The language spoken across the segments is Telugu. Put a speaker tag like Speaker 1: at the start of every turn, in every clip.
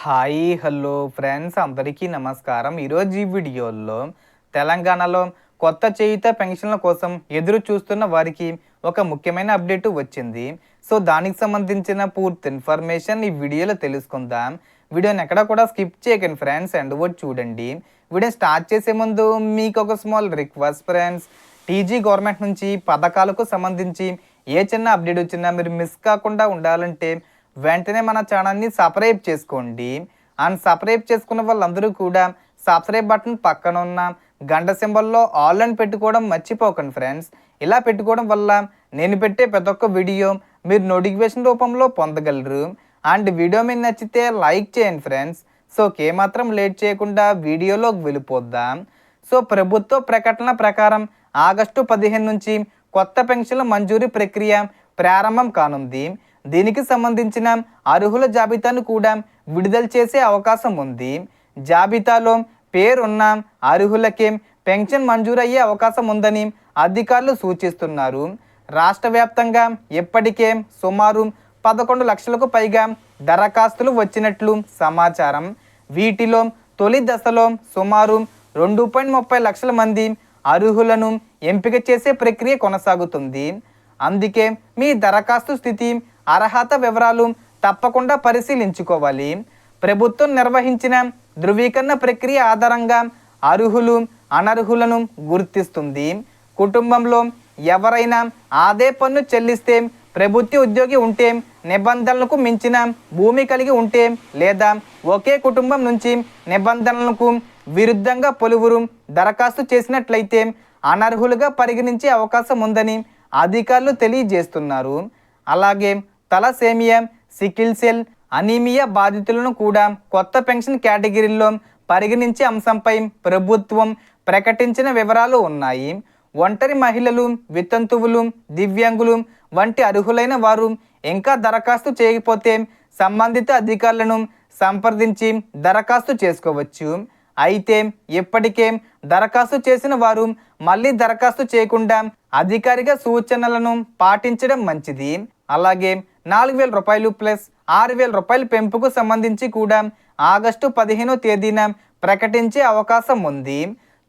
Speaker 1: హాయ్ హలో ఫ్రెండ్స్ అందరికీ నమస్కారం. ఈరోజు ఈ వీడియోలో తెలంగాణలో కొత్త చేయూత పెన్షన్ల కోసం ఎదురు చూస్తున్న వారికి ఒక ముఖ్యమైన అప్డేట్ వచ్చింది. సో దానికి సంబంధించిన పూర్తి ఇన్ఫర్మేషన్ ఈ వీడియోలో తెలుసుకుందాం. వీడియోని ఎక్కడ కూడా స్కిప్ చేయకండి ఫ్రెండ్స్, అండ్ వర్డ్ చూడండి. వీడియో స్టార్ట్ చేసే ముందు మీకు ఒక small request friends, TG government నుంచి పథకాలకు సంబంధించి ఏ చిన్న అప్డేట్ వచ్చినా మీరు మిస్ కాకుండా ఉండాలంటే వెంటనే మన ఛానల్ని సబ్స్క్రైబ్ చేసుకోండి. అండ్ సబ్స్క్రైబ్ చేసుకున్న వాళ్ళందరూ కూడా సబ్స్క్రైబ్ బటన్ పక్కన ఉన్న గంట సింబల్లో ఆల్ అని పెట్టుకోవడం మర్చిపోకండి ఫ్రెండ్స్. ఇలా పెట్టుకోవడం వల్ల నేను పెట్టే ప్రతి ఒక్క వీడియో మీరు నోటిఫికేషన్ రూపంలో పొందగలరు. అండ్ వీడియో మీకు నచ్చితే లైక్ చేయండి ఫ్రెండ్స్. సో ఏమాత్రం లేట్ చేయకుండా వీడియోలోకి వెళ్ళిపోద్దాం. సో ప్రభుత్వ ప్రకటన ప్రకారం ఆగస్టు 15 నుంచి కొత్త పెన్షన్ల మంజూరీ ప్రక్రియ ప్రారంభం కానుంది. దీనికి సంబంధించిన అర్హుల జాబితాను కూడా విడుదల చేసే అవకాశం ఉంది. జాబితాలో పేరున్న అర్హులకే పెన్షన్ మంజూరు అయ్యే అవకాశం ఉందని అధికారులు సూచిస్తున్నారు. రాష్ట్ర వ్యాప్తంగా ఇప్పటికే సుమారు 11 లక్షలకు పైగా దరఖాస్తులు వచ్చినట్లు సమాచారం. వీటిలో తొలి దశలో సుమారు 2.30 లక్షల మంది అర్హులను ఎంపిక చేసే ప్రక్రియ కొనసాగుతుంది. అందుకే మీ దరఖాస్తు స్థితి, అర్హత వివరాలు తప్పకుండా పరిశీలించుకోవాలి. ప్రభుత్వం నిర్వహించిన ధృవీకరణ ప్రక్రియ ఆధారంగా అర్హులు అనర్హులను గుర్తిస్తుంది. కుటుంబంలో ఎవరైనా ఆదాయ పన్ను చెల్లిస్తే, ప్రభుత్వ ఉద్యోగి ఉంటే, నిబంధనలకు మించిన భూమి కలిగి ఉంటే, లేదా ఒకే కుటుంబం నుంచి నిబంధనలకు విరుద్ధంగా పలువురు దరఖాస్తు చేసినట్లయితే అనర్హులుగా పరిగణించే అవకాశం ఉందని అధికారులు తెలియజేస్తున్నారు. అలాగే తలసేమియా, సికిల్ సెల్, అనీమియా బాధితులను కూడా కొత్త పెన్షన్ కేటగిరీల్లో పరిగణించే అంశంపై ప్రభుత్వం ప్రకటించిన వివరాలు ఉన్నాయి. ఒంటరి మహిళలు, వితంతువులు, దివ్యాంగులు వంటి అర్హులైన వారు ఇంకా దరఖాస్తు చేయకపోతే సంబంధిత అధికారులను సంప్రదించి దరఖాస్తు చేసుకోవచ్చు. అయితే ఇప్పటికే దరఖాస్తు చేసిన వారు మళ్ళీ దరఖాస్తు చేయకుండా అధికారిక సూచనలను పాటించడం మంచిది. అలాగే 4,000 రూపాయలు ప్లస్ 6,000 రూపాయల పెంపుకు సంబంధించి కూడా ఆగస్టు 15వ తేదీన ప్రకటించే అవకాశం ఉంది.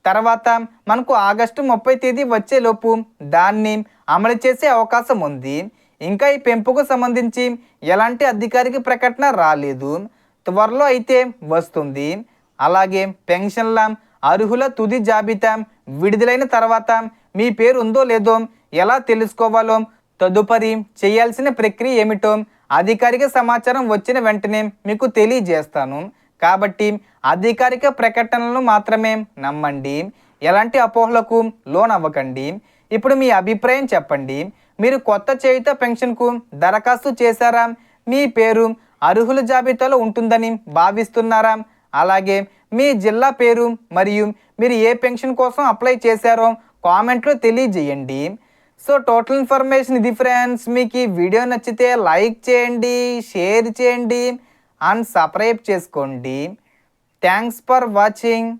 Speaker 1: తర్వాత మనకు ఆగస్టు 30 తేదీ వచ్చేలోపు దాన్ని అమలు చేసే అవకాశం ఉంది. ఇంకా ఈ పెంపుకు సంబంధించి ఎలాంటి అధికారిక ప్రకటన రాలేదు, త్వరలో అయితే వస్తుంది. అలాగే పెన్షన్ల అర్హుల తుది జాబితా విడుదలైన తర్వాత మీ పేరు ఉందో లేదో ఎలా తెలుసుకోవాలో, తదుపరి చేయాల్సిన ప్రక్రియ ఏమిటో అధికారిక సమాచారం వచ్చిన వెంటనే మీకు తెలియజేస్తాను. కాబట్టి అధికారిక ప్రకటనలను మాత్రమే నమ్మండి, ఎలాంటి అపోహలకు లోన్ అవ్వకండి. ఇప్పుడు మీ అభిప్రాయం చెప్పండి. మీరు కొత్త చేయూత పెన్షన్కు దరఖాస్తు చేశారా? మీ పేరు అర్హుల జాబితాలో ఉంటుందని భావిస్తున్నారా? అలాగే మీ జిల్లా పేరు మరియు మీరు ఏ పెన్షన్ కోసం అప్లై చేశారో కామెంట్లో తెలియజేయండి. సో టోటల్ ఇన్ఫర్మేషన్ ఇది ఫ్రెండ్స్. మీకు ఈ వీడియో నచ్చితే లైక్ చేయండి, షేర్ చేయండి అండ్ సబ్స్క్రైబ్ చేసుకోండి. Thanks for watching.